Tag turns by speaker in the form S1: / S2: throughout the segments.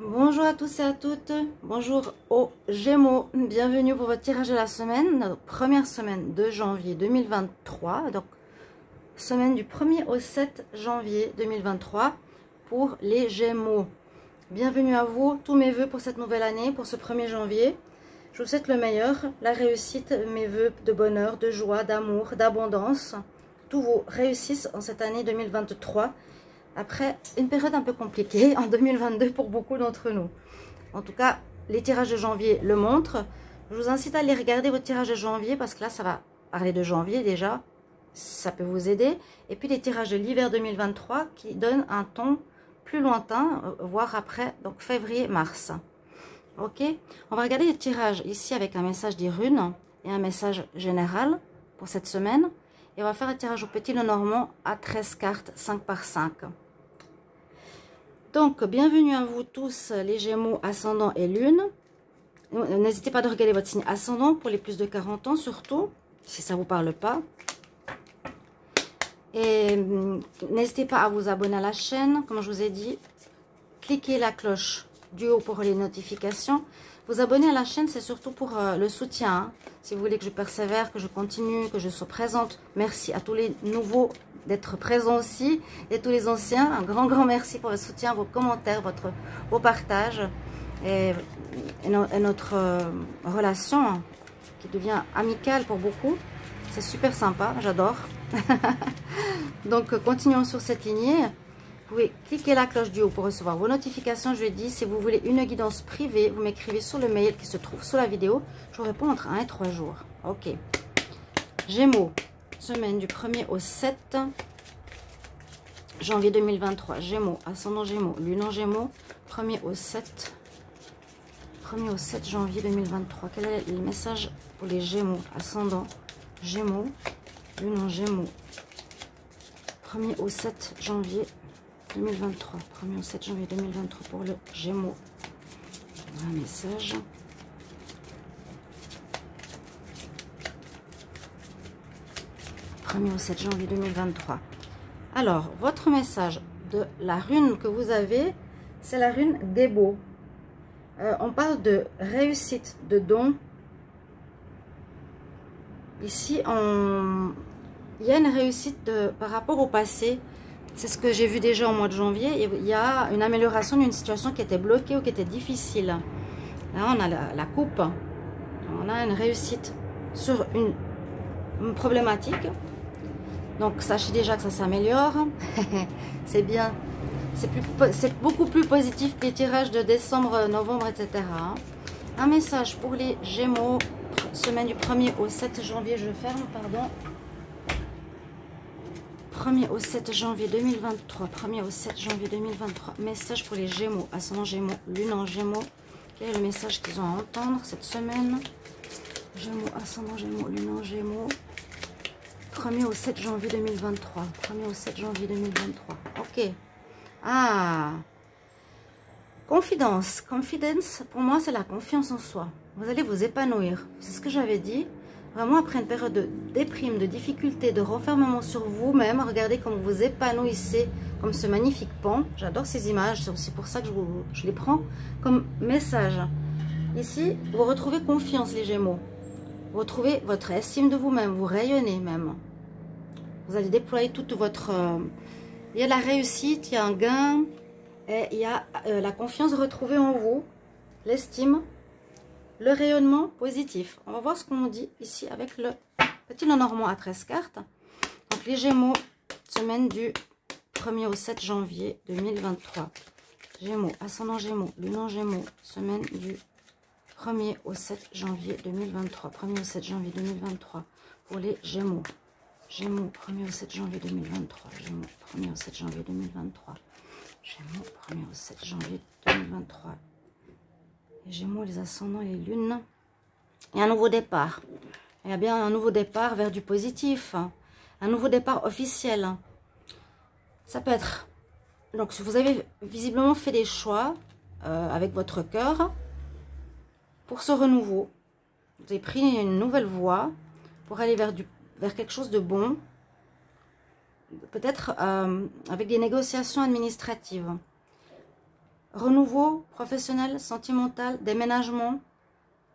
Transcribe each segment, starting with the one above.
S1: Bonjour à tous et à toutes, bonjour aux Gémeaux, bienvenue pour votre tirage de la semaine, notre première semaine de janvier 2023, donc semaine du 1er au 7 janvier 2023 pour les Gémeaux. Bienvenue à vous, tous mes voeux pour cette nouvelle année, pour ce 1er janvier. Je vous souhaite le meilleur, la réussite, mes voeux de bonheur, de joie, d'amour, d'abondance. Tous vous réussissent en cette année 2023. Après une période un peu compliquée en 2022 pour beaucoup d'entre nous. En tout cas, les tirages de janvier le montrent. Je vous incite à aller regarder votre tirage de janvier parce que là, ça va parler de janvier déjà. Ça peut vous aider. Et puis les tirages de l'hiver 2023 qui donnent un ton plus lointain, voire après, donc février-mars. Ok, on va regarder les tirages ici avec un message des runes et un message général pour cette semaine. Et on va faire un tirage au petit Lenormand à 13 cartes 5 par 5. Donc, bienvenue à vous tous les Gémeaux, ascendant et lune. N'hésitez pas à regarder votre signe ascendant pour les plus de 40 ans surtout, si ça ne vous parle pas. Et n'hésitez pas à vous abonner à la chaîne, comme je vous ai dit. Cliquez la cloche du haut pour les notifications. Vous abonner à la chaîne, c'est surtout pour le soutien. Hein. Si vous voulez que je persévère, que je continue, que je sois présente. Merci à tous les nouveaux d'être présents aussi. Et tous les anciens, un grand merci pour votre soutien, vos commentaires, vos partages. Et notre relation hein, qui devient amicale pour beaucoup. C'est super sympa, j'adore. Donc, continuons sur cette lignée. Vous pouvez cliquer la cloche du haut pour recevoir vos notifications. Je dis, si vous voulez une guidance privée, vous m'écrivez sur le mail qui se trouve sous la vidéo. Je vous réponds entre 1 et 3 jours. Ok. Gémeaux, semaine du 1er au 7 janvier 2023. Gémeaux, ascendant Gémeaux, lune en Gémeaux, 1er au 7 janvier 2023. Quel est le message pour les Gémeaux, ascendant Gémeaux, lune en Gémeaux, 1er au 7 janvier 2023, 1er au 7 janvier 2023 pour le Gémeaux. Un message. Au 7 janvier 2023. Alors, votre message de la rune que vous avez, c'est la rune Débo. On parle de réussite, de don. Ici, il y a une réussite par rapport au passé. C'est ce que j'ai vu déjà au mois de janvier. Il y a une amélioration d'une situation qui était bloquée ou qui était difficile. Là, on a la coupe. On a une réussite sur une problématique. Donc, sachez déjà que ça s'améliore. C'est bien. C'est beaucoup plus positif que les tirages de décembre, novembre, etc. Un message pour les Gémeaux. Semaine du 1er au 7 janvier. Je ferme, pardon. 1er au 7 janvier 2023, 1er au 7 janvier 2023, message pour les Gémeaux, ascendant Gémeaux, lune en Gémeaux. Quel est le message qu'ils ont à entendre cette semaine? Gémeaux, ascendant Gémeaux, lune en Gémeaux, 1er au 7 janvier 2023, 1er au 7 janvier 2023. Ok. Ah, confidence, pour moi c'est la confiance en soi. Vous allez vous épanouir, c'est ce que j'avais dit. Vraiment, après une période de déprime, de difficulté, de renfermement sur vous-même, regardez comme vous vous épanouissez, comme ce magnifique pan. J'adore ces images, c'est aussi pour ça que je les prends comme message. Ici, vous retrouvez confiance, les Gémeaux. Vous retrouvez votre estime de vous-même, vous rayonnez même. Vous allez déployer toute votre... il y a la réussite, il y a un gain, et il y a la confiance retrouvée en vous, l'estime. Le rayonnement positif. On va voir ce qu'on nous dit ici avec le petit Lenormand à 13 cartes. Donc les Gémeaux, semaine du 1er au 7 janvier 2023. Gémeaux, ascendant Gémeaux, lune en Gémeaux, semaine du 1er au 7 janvier 2023. 1er au 7 janvier 2023 pour les Gémeaux. Gémeaux, 1er au 7 janvier 2023. Gémeaux, 1er au 7 janvier 2023. Gémeaux, 1er au 7 janvier 2023. Les Gémeaux, les ascendants et les lunes. Il y a un nouveau départ. Il y a bien un nouveau départ vers du positif. Un nouveau départ officiel. Ça peut être... Donc, si vous avez visiblement fait des choix avec votre cœur pour ce renouveau. Vous avez pris une nouvelle voie pour aller vers quelque chose de bon. Peut-être avec des négociations administratives. renouveau professionnel, sentimental, déménagement,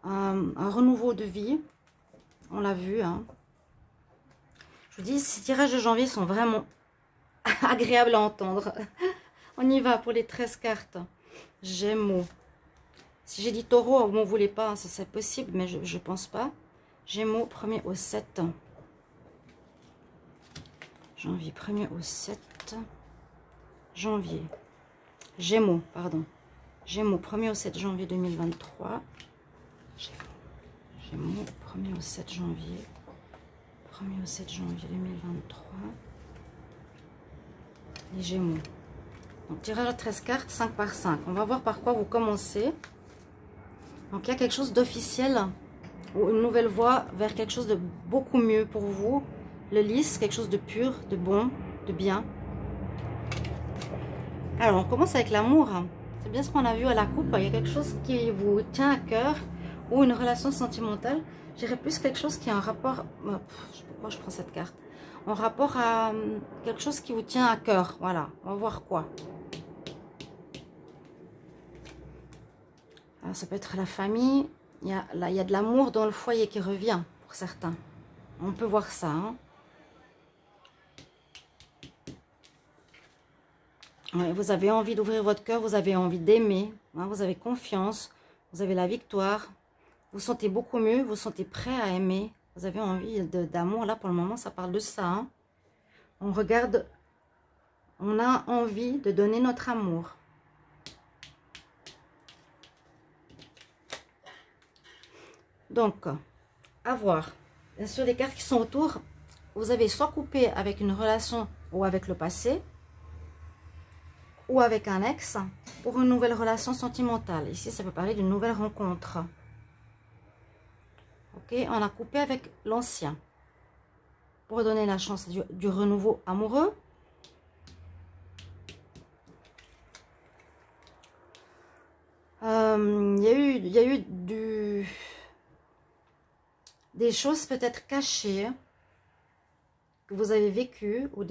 S1: un renouveau de vie. On l'a vu. Hein. Je vous dis, ces tirages de janvier sont vraiment agréables à entendre. On y va pour les 13 cartes. Gémeaux. Si j'ai dit taureau, vous ne voulez pas, hein, ça c'est possible, mais je ne pense pas. Gémeaux, 1er au 7. Janvier, 1er au 7. Janvier. Gémeaux, pardon. Gémeaux, 1er au 7 janvier 2023. Gémeaux, 1er au 7 janvier. 1er au 7 janvier 2023. Les Gémeaux. Donc, tirage à 13 cartes, 5 par 5. On va voir par quoi vous commencez. Donc, il y a quelque chose d'officiel ou une nouvelle voie vers quelque chose de beaucoup mieux pour vous. Le lys, quelque chose de pur, de bon, de bien. Alors, on commence avec l'amour. C'est bien ce qu'on a vu à la coupe. Il y a quelque chose qui vous tient à cœur ou une relation sentimentale. Je dirais plus quelque chose qui a un rapport... Pourquoi je prends cette carte? En rapport à quelque chose qui vous tient à cœur. Voilà, on va voir quoi. Alors, ça peut être la famille. Il y a de l'amour dans le foyer qui revient pour certains. On peut voir ça. Hein. Ouais, vous avez envie d'ouvrir votre cœur, vous avez envie d'aimer, hein, vous avez confiance, vous avez la victoire, vous sentez beaucoup mieux, vous sentez prêt à aimer, vous avez envie d'amour. Là, pour le moment, ça parle de ça. Hein. On regarde, on a envie de donner notre amour. Donc, à voir. Bien sûr, les cartes qui sont autour, vous avez soit coupé avec une relation ou avec le passé, ou avec un ex, pour une nouvelle relation sentimentale. Ici, ça peut parler d'une nouvelle rencontre. Ok, on a coupé avec l'ancien, pour donner la chance du renouveau amoureux. Il y a eu des choses peut-être cachées que vous avez vécues, ou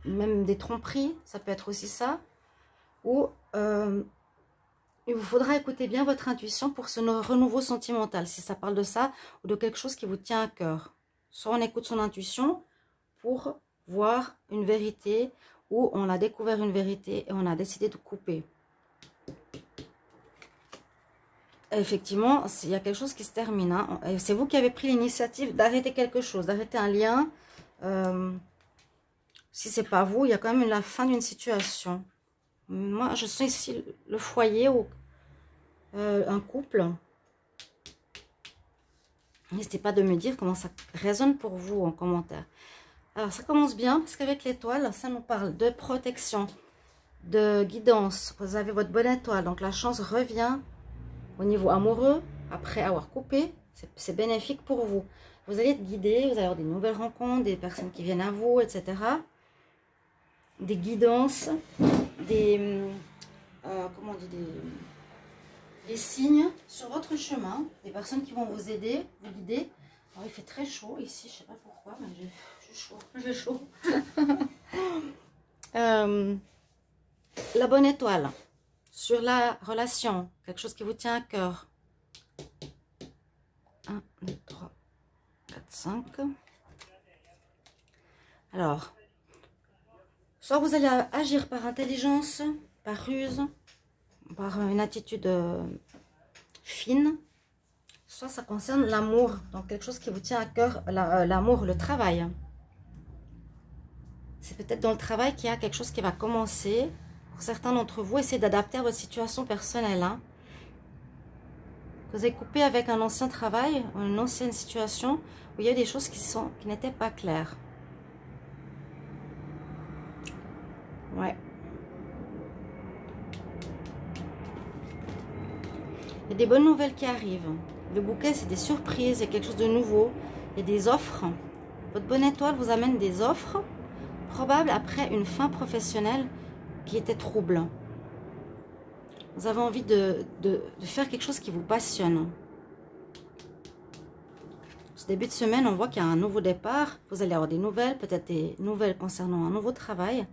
S1: même des tromperies, ça peut être aussi ça. Ou il vous faudra écouter bien votre intuition pour ce renouveau sentimental, si ça parle de ça, ou de quelque chose qui vous tient à cœur. Soit on écoute son intuition pour voir une vérité, ou on a découvert une vérité et on a décidé de couper. Effectivement, il y a quelque chose qui se termine. Hein. C'est vous qui avez pris l'initiative d'arrêter quelque chose, d'arrêter un lien. Si c'est pas vous, il y a quand même la fin d'une situation. Moi, je sens ici le foyer ou un couple. N'hésitez pas de me dire comment ça résonne pour vous en commentaire. Alors, ça commence bien parce qu'avec l'étoile, ça nous parle de protection, de guidance. Vous avez votre bonne étoile, donc la chance revient au niveau amoureux après avoir coupé. C'est bénéfique pour vous. Vous allez être guidé, vous allez avoir des nouvelles rencontres, des personnes qui viennent à vous, etc. Des guidances, comment on dit, des signes sur votre chemin, des personnes qui vont vous aider, vous guider. Alors, il fait très chaud ici, je ne sais pas pourquoi, mais j'ai chaud. La bonne étoile, sur la relation, quelque chose qui vous tient à cœur. 1, 2, 3, 4, 5. Alors, soit vous allez agir par intelligence, par ruse, par une attitude fine, soit ça concerne l'amour, donc quelque chose qui vous tient à cœur, l'amour, le travail. C'est peut-être dans le travail qu'il y a quelque chose qui va commencer. Pour certains d'entre vous, essayez d'adapter à votre situation personnelle. Hein. Vous avez coupé avec un ancien travail, une ancienne situation, où il y a des choses qui n'étaient pas claires. Ouais. Il y a des bonnes nouvelles qui arrivent. Le bouquet, c'est des surprises, il y a quelque chose de nouveau. Il y a des offres. Votre bonne étoile vous amène des offres, probables après une fin professionnelle qui était trouble. Vous avez envie de faire quelque chose qui vous passionne. Ce début de semaine, on voit qu'il y a un nouveau départ. Vous allez avoir des nouvelles, peut-être des nouvelles concernant un nouveau travail.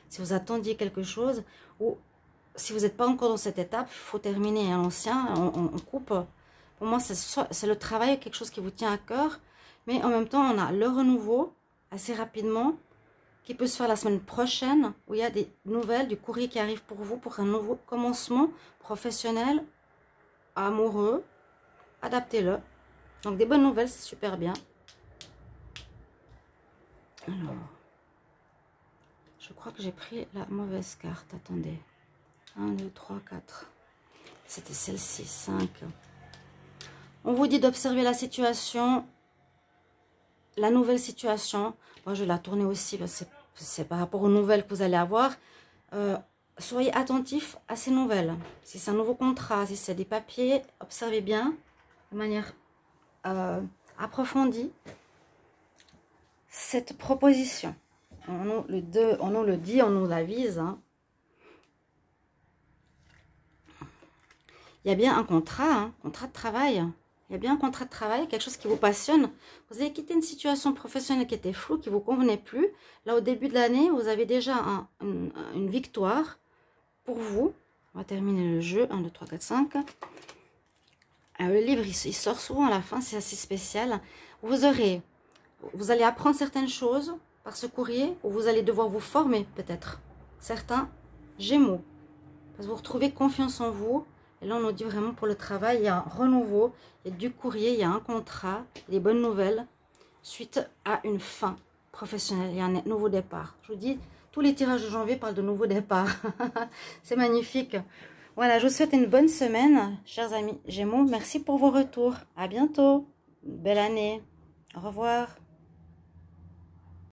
S1: Si vous attendiez quelque chose, ou si vous n'êtes pas encore dans cette étape, il faut terminer à l'ancien, on coupe. Pour moi, c'est le travail, quelque chose qui vous tient à cœur. Mais en même temps, on a le renouveau, assez rapidement, qui peut se faire la semaine prochaine, où il y a des nouvelles, du courrier qui arrive pour vous, pour un nouveau commencement professionnel, amoureux. Adaptez-le. Donc, des bonnes nouvelles, c'est super bien. Alors, je crois que j'ai pris la mauvaise carte. Attendez. 1, 2, 3, 4. C'était celle-ci, 5. On vous dit d'observer la situation, la nouvelle situation. Moi, je vais la tourner aussi, parce que c'est par rapport aux nouvelles que vous allez avoir. Soyez attentifs à ces nouvelles. Si c'est un nouveau contrat, si c'est des papiers, observez bien de manière approfondie cette proposition. On nous le dit, on nous l'avise. Hein. Il y a bien un contrat de travail. Il y a bien un contrat de travail, quelque chose qui vous passionne. Vous avez quitté une situation professionnelle qui était floue, qui ne vous convenait plus. Là, au début de l'année, vous avez déjà une victoire pour vous. On va terminer le jeu. 1, 2, 3, 4, 5. Le livre, il sort souvent à la fin, c'est assez spécial. Vous allez apprendre certaines choses par ce courrier, ou vous allez devoir vous former peut-être. Certains Gémeaux. Parce que vous retrouvez confiance en vous. Et là, on nous dit vraiment pour le travail, il y a un renouveau, il y a du courrier, il y a un contrat, des bonnes nouvelles, suite à une fin professionnelle, il y a un nouveau départ. Je vous dis, tous les tirages de janvier parlent de nouveau départ. C'est magnifique. Voilà, je vous souhaite une bonne semaine, chers amis Gémeaux. Merci pour vos retours. À bientôt. Belle année. Au revoir.